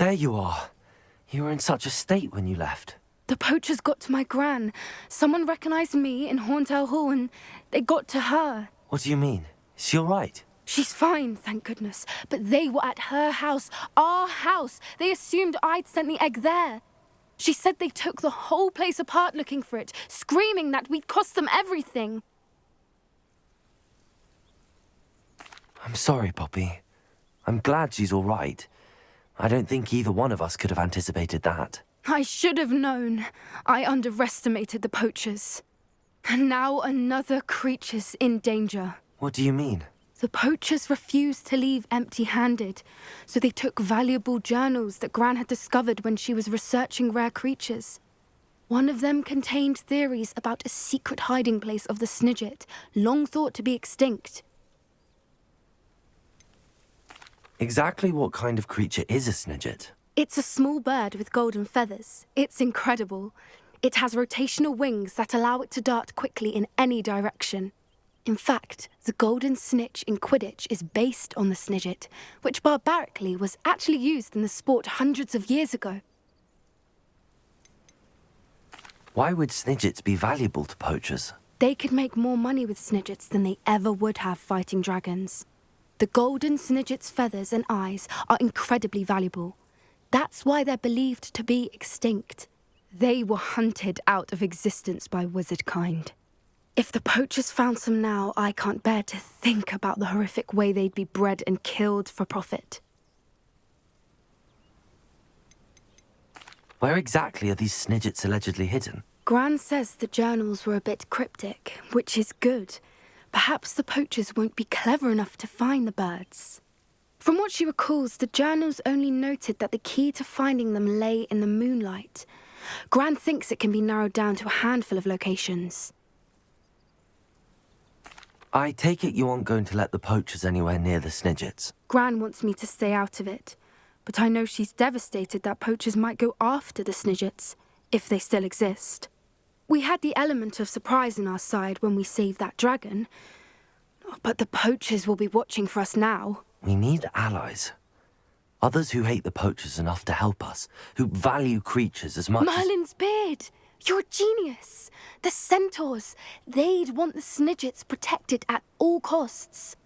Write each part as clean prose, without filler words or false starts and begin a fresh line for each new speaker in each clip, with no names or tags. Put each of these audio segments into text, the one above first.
there you are. You were in such a state when you left.
The poachers got to my gran. Someone recognized me in Horntail Hall and they got to her.
What do you mean? Is she all right?
She's fine, thank goodness. But they were at her house, our house. They assumed I'd sent the egg there. She said they took the whole place apart looking for it, screaming that we'd cost them everything.
I'm sorry, Poppy. I'm glad she's all right. I don't think either one of us could have anticipated that.
I should have known. I underestimated the poachers. And now another creature's in danger.
What do you mean?
The poachers refused to leave empty-handed, so they took valuable journals that Gran had discovered when she was researching rare creatures. One of them contained theories about a secret hiding place of the Snidget, long thought to be extinct.
Exactly what kind of creature is a Snidget?
It's a small bird with golden feathers. It's incredible. It has rotational wings that allow it to dart quickly in any direction. In fact, the golden snitch in Quidditch is based on the Snidget, which barbarically was actually used in the sport hundreds of years ago.
Why would Snidgets be valuable to poachers?
They could make more money with Snidgets than they ever would have fighting dragons. The golden Snidget's feathers and eyes are incredibly valuable. That's why they're believed to be extinct. They were hunted out of existence by wizard kind. If the poachers found some now, I can't bear to think about the horrific way they'd be bred and killed for profit.
Where exactly are these Snidgets allegedly hidden?
Gran says the journals were a bit cryptic, which is good. Perhaps the poachers won't be clever enough to find the birds. From what she recalls, the journals only noted that the key to finding them lay in the moonlight. Gran thinks it can be narrowed down to a handful of locations.
I take it you aren't going to let the poachers anywhere near the Snidgets.
Gran wants me to stay out of it, but I know she's devastated that poachers might go after the Snidgets, if they still exist. We had the element of surprise on our side when we saved that dragon, but the poachers will be watching for us now.
We need allies. Others who hate the poachers enough to help us, who value creatures as much
Merlin's beard! You're a genius! The centaurs! They'd want the Snidgets protected at all costs.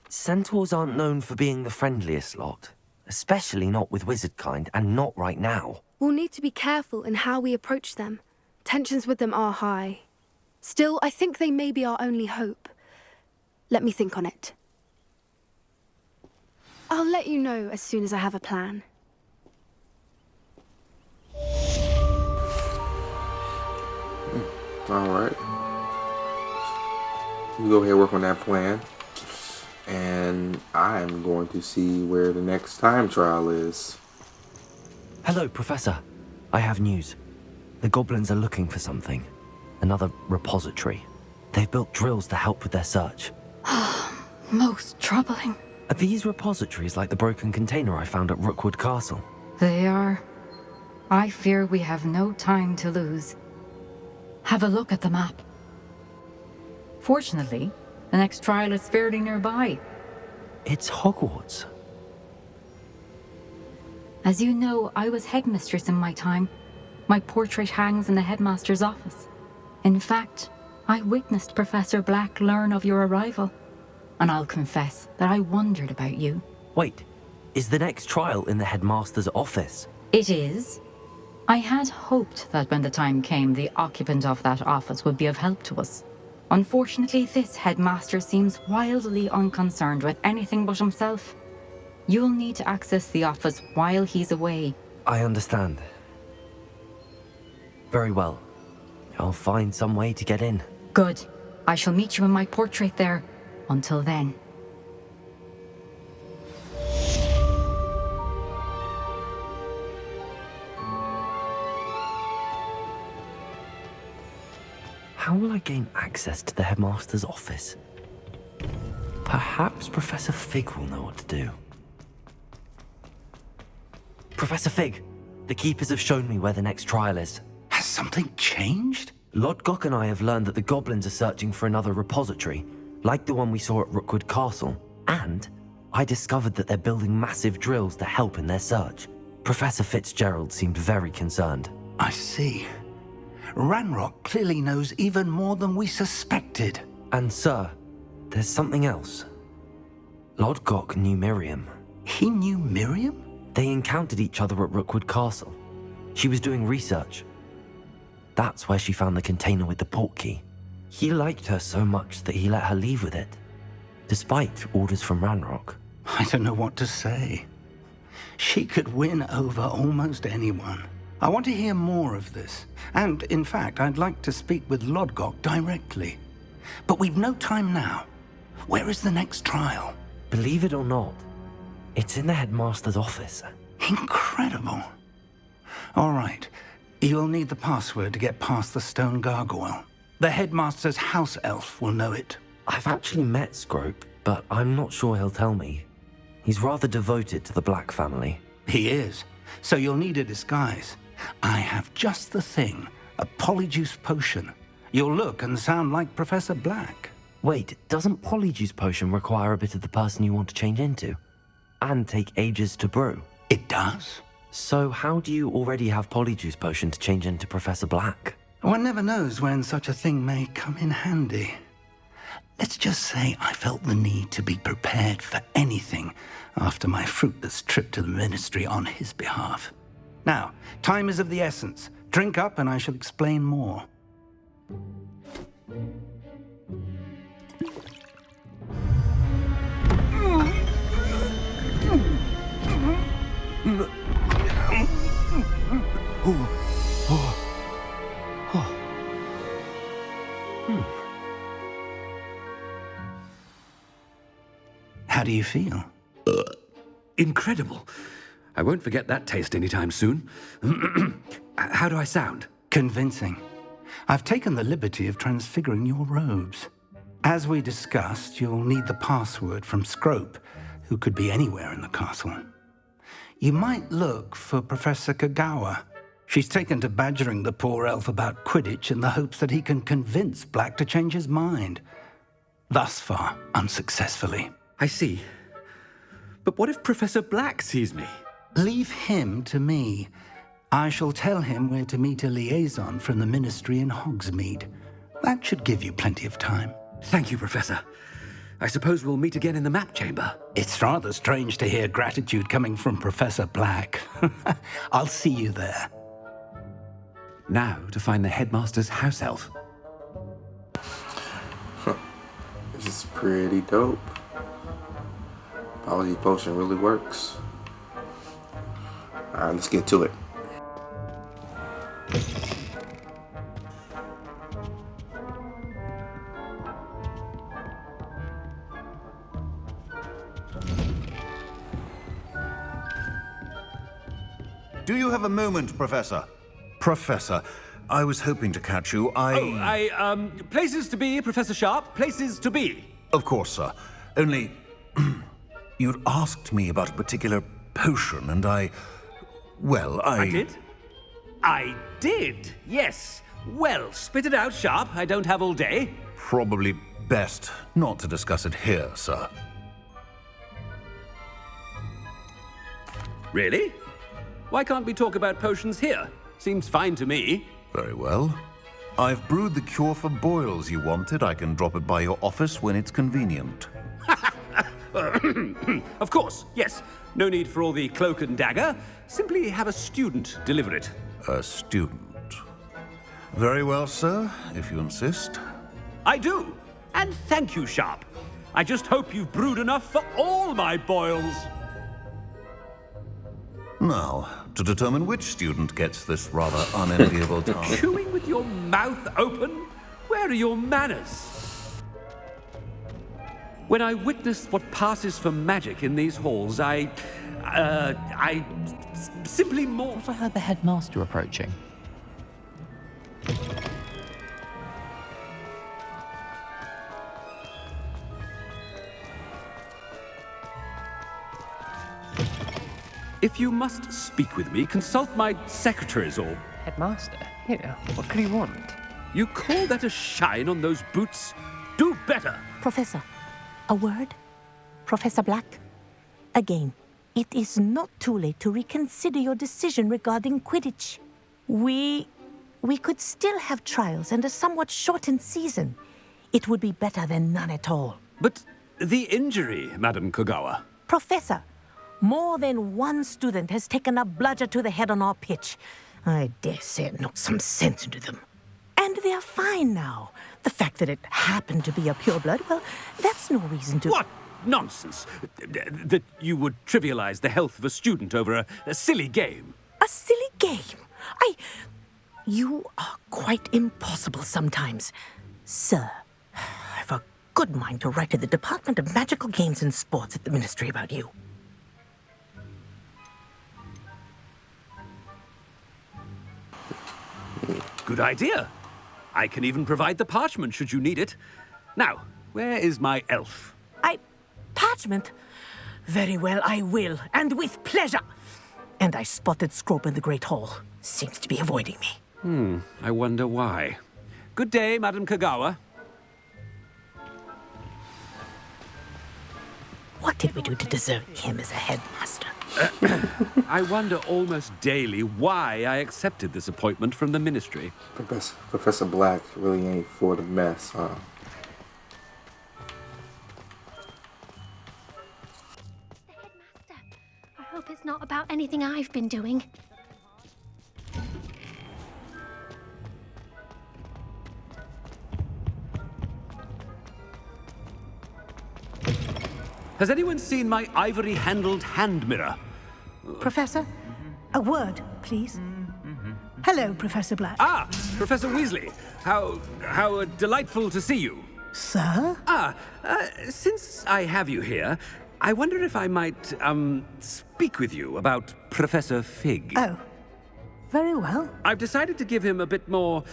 Centaurs aren't known for being the friendliest lot. Especially not with wizard kind, and not right now.
We'll need to be careful in how we approach them. Tensions with them are high. Still, I think they may be our only hope. Let me think on it. I'll let you know as soon as I have a plan.
All right. You go ahead and work on that plan. And I'm going to see where the next time trial is.
Hello, Professor. I have news. The goblins are looking for something. Another repository. They've built drills to help with their search.
Most troubling.
Are these repositories like the broken container I found at Rookwood Castle?
They are. I fear we have no time to lose. Have a look at the map. Fortunately, the next trial is fairly nearby.
It's Hogwarts.
As you know, I was headmistress in my time. My portrait hangs in the headmaster's office. In fact, I witnessed Professor Black learn of your arrival. And I'll confess that I wondered about you.
Wait, is the next trial in the headmaster's office?
It is. I had hoped that when the time came, the occupant of that office would be of help to us. Unfortunately, this headmaster seems wildly unconcerned with anything but himself. You'll need to access the office while he's away.
I understand. Very well. I'll find some way to get in.
Good. I shall meet you in my portrait there. Until then.
How will I gain access to the headmaster's office? Perhaps Professor Fig will know what to do. Professor Fig, the keepers have shown me where the next trial is.
Has something changed?
Lodgok and I have learned that the goblins are searching for another repository, like the one we saw at Rookwood Castle. And I discovered that they're building massive drills to help in their search. Professor Fitzgerald seemed very concerned.
I see. Ranrock clearly knows even more than we suspected.
And sir, there's something else. Lodgok knew Miriam.
He knew Miriam?
They encountered each other at Rookwood Castle. She was doing research. That's where she found the container with the portkey. He liked her so much that he let her leave with it, despite orders from Ranrock.
I don't know what to say. She could win over almost anyone. I want to hear more of this. And, in fact, I'd like to speak with Lodgok directly. But we've no time now. Where is the next trial?
Believe it or not, it's in the headmaster's office.
Incredible. All right. You'll need the password to get past the stone gargoyle. The headmaster's house elf will know it.
I've actually met Scrope, but I'm not sure he'll tell me. He's rather devoted to the Black family.
He is. So you'll need a disguise. I have just the thing. A Polyjuice potion. You'll look and sound like Professor Black.
Wait, doesn't Polyjuice potion require a bit of the person you want to change into? And take ages to brew?
It does.
So how do you already have Polyjuice potion to change into Professor Black?
One never knows when such a thing may come in handy. Let's just say I felt the need to be prepared for anything after my fruitless trip to the ministry on his behalf. Now, time is of the essence. Drink up and I shall explain more. How do you feel?
Incredible. I won't forget that taste anytime soon. How do I sound?
Convincing. I've taken the liberty of transfiguring your robes. As we discussed, you'll need the password from Scrope, who could be anywhere in the castle. You might look for Professor Kagawa. She's taken to badgering the poor elf about Quidditch in the hopes that he can convince Black to change his mind. Thus far, unsuccessfully.
I see. But what if Professor Black sees me?
Leave him to me. I shall tell him where to meet a liaison from the ministry in Hogsmeade. That should give you plenty of time.
Thank you, Professor. I suppose we'll meet again in the map chamber.
It's rather strange to hear gratitude coming from Professor Black. I'll see you there.
Now to find the headmaster's house elf.
This is pretty dope. Polyjuice potion really works. Alright, let's get to it.
Do you have a moment, Professor? Professor, I was hoping to catch you.
Places to be, Professor Sharp. Places to be.
Of course, sir. Only, you'd asked me about a particular potion, and I
did? I did, yes. Well, spit it out, Sharp. I don't have all day.
Probably best not to discuss it here, sir.
Really? Why can't we talk about potions here? Seems fine to me.
Very well. I've brewed the cure for boils you wanted. I can drop it by your office when it's convenient.
Of course, yes. No need for all the cloak and dagger. Simply have a student deliver it.
A student. Very well, sir, if you insist.
I do. And thank you, Sharp. I just hope you've brewed enough for all my boils.
Now, to determine which student gets this rather unenviable task.
Chewing with your mouth open? Where are your manners? When I witness what passes for magic in these halls, I simply more...
I heard the headmaster approaching.
If you must speak with me, consult my secretaries or...
Headmaster? Here, what could he want?
You call that a shine on those boots? Do better!
Professor, a word? Professor Black? Again, it is not too late to reconsider your decision regarding Quidditch. We could still have trials and a somewhat shortened season. It would be better than none at all.
But the injury, Madam Kogawa.
Professor, more than one student has taken a bludger to the head on our pitch. I dare say it knocked some sense into them. And they're fine now. The fact that it happened to be a pureblood, well, that's no reason to...
What nonsense! That you would trivialize the health of a student over a silly game.
A silly game? You are quite impossible sometimes. Sir, I've a good mind to write to the Department of Magical Games and Sports at the Ministry about you.
Good idea. I can even provide the parchment should you need it. Now, where is my elf?
Parchment? Very well, I will, and with pleasure. And I spotted Scrope in the Great Hall. Seems to be avoiding me.
I wonder why. Good day, Madam Kogawa.
What did we do to deserve him as a headmaster?
I wonder almost daily why I accepted this appointment from the Ministry.
Professor Black really ain't for the mess, huh?
I hope it's not about anything I've been doing.
Has anyone seen my ivory-handled hand mirror?
Professor, a word, please. Hello, Professor Black.
Ah, Professor Weasley. How delightful to see you.
Sir?
Since I have you here, I wonder if I might, speak with you about Professor Fig.
Oh, very well.
I've decided to give him a bit more,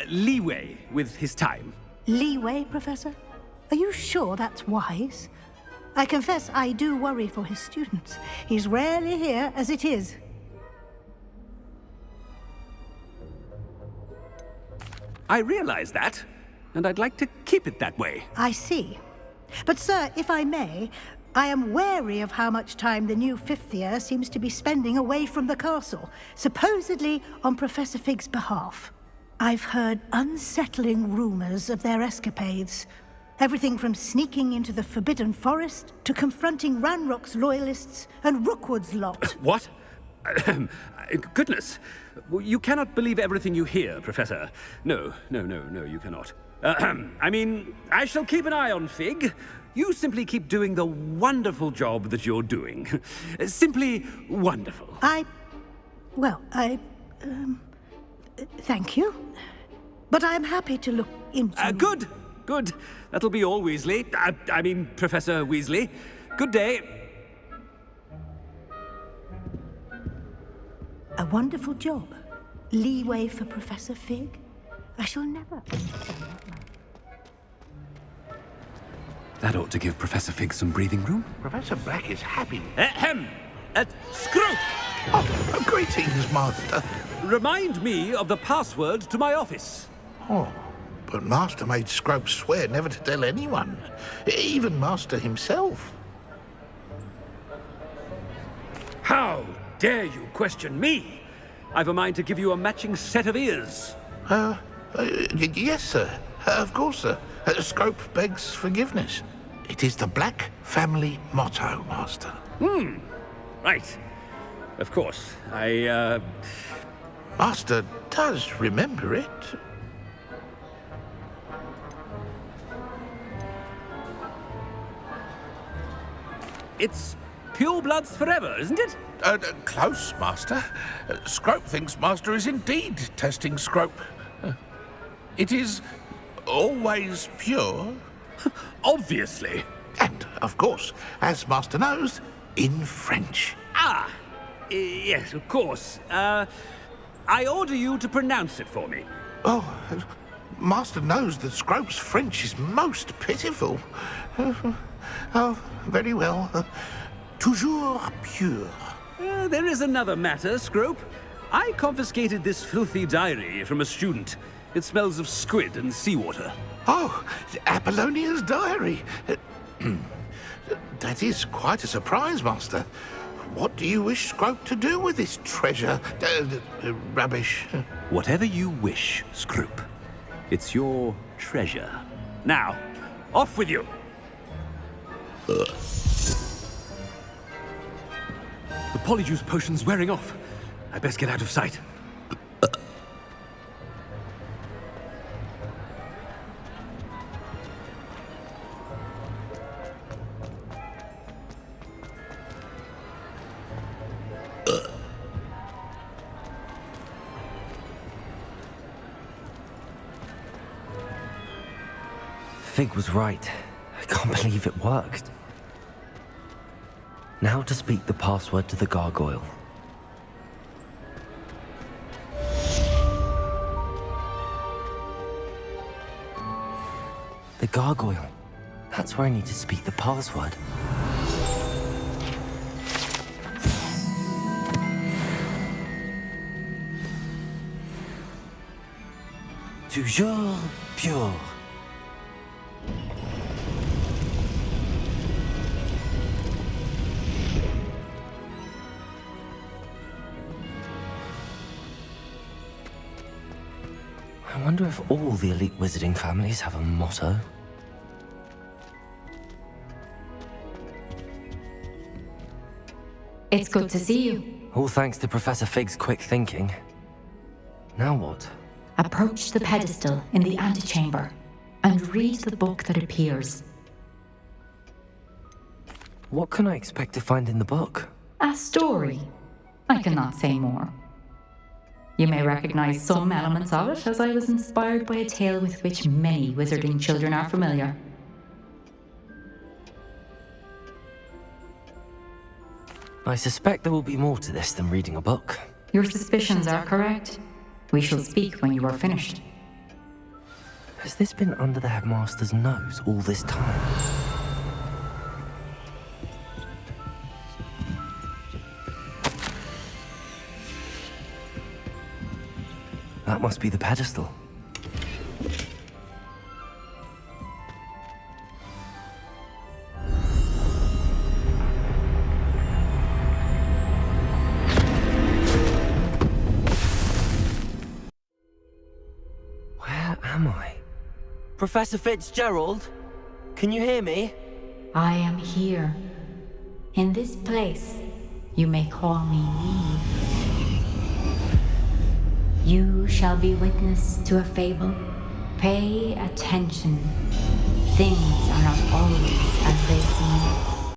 leeway with his time.
Leeway, Professor? Are you sure that's wise? I confess I do worry for his students. He's rarely here as it is.
I realize that, and I'd like to keep it that way.
I see. But, sir, if I may, I am wary of how much time the new fifth year seems to be spending away from the castle, supposedly on Professor Fig's behalf. I've heard unsettling rumors of their escapades. Everything from sneaking into the Forbidden Forest to confronting Ranrock's loyalists and Rookwood's lot.
What? Goodness. You cannot believe everything you hear, Professor. No, you cannot. I mean, I shall keep an eye on Fig. You simply keep doing the wonderful job that you're doing. Simply wonderful.
Thank you. But I'm happy to look into...
Good. That'll be all, Weasley. I mean, Professor Weasley. Good day.
A wonderful job. Leeway for Professor Fig. I shall never...
That ought to give Professor Fig some breathing room.
Professor Black is happy.
Scrope!
Oh, greetings, Master.
Remind me of the password to my office.
Oh, but Master made Scrope swear never to tell anyone, even Master himself.
How dare you question me? I've a mind to give you a matching set of ears.
Yes, sir. Of course, sir. Scrope begs forgiveness. It is the Black family motto, Master.
Right. Of course.
Master does remember it.
It's purebloods forever, isn't it?
Close, Master. Scrope thinks Master is indeed testing Scrope. It is always pure.
Obviously.
And, of course, as Master knows, in French.
Yes, of course. I order you to pronounce it for me.
Oh, Master knows that Scrope's French is most pitiful. Oh, very well. Toujours pure.
There is another matter, Scrope. I confiscated this filthy diary from a student. It smells of squid and seawater.
Oh, Apollonia's diary. That is quite a surprise, Master. What do you wish Scrope to do with this treasure? Rubbish.
Whatever you wish, Scrope. It's your treasure. Now, off with you! The Polyjuice potion's wearing off. I best get out of sight.
Fig was right. I can't believe it worked. Now to speak the password to the gargoyle. The gargoyle. That's where I need to speak the password. Toujours pure. I wonder if all the elite wizarding families have a motto.
It's good to see you.
All thanks to Professor Fig's quick thinking. Now what?
Approach the pedestal in the antechamber and read the book that appears.
What can I expect to find in the book?
A story. I cannot say more. You may recognize some elements of it, as I was inspired by a tale with which many wizarding children are familiar.
I suspect there will be more to this than reading a book.
Your suspicions are correct. We shall speak when you are finished.
Has this been under the headmaster's nose all this time? That must be the pedestal. Where am I? Professor Fitzgerald? Can you hear me?
I am here. In this place, you may call me Neve. You shall be witness to a fable. Pay attention. Things are not always as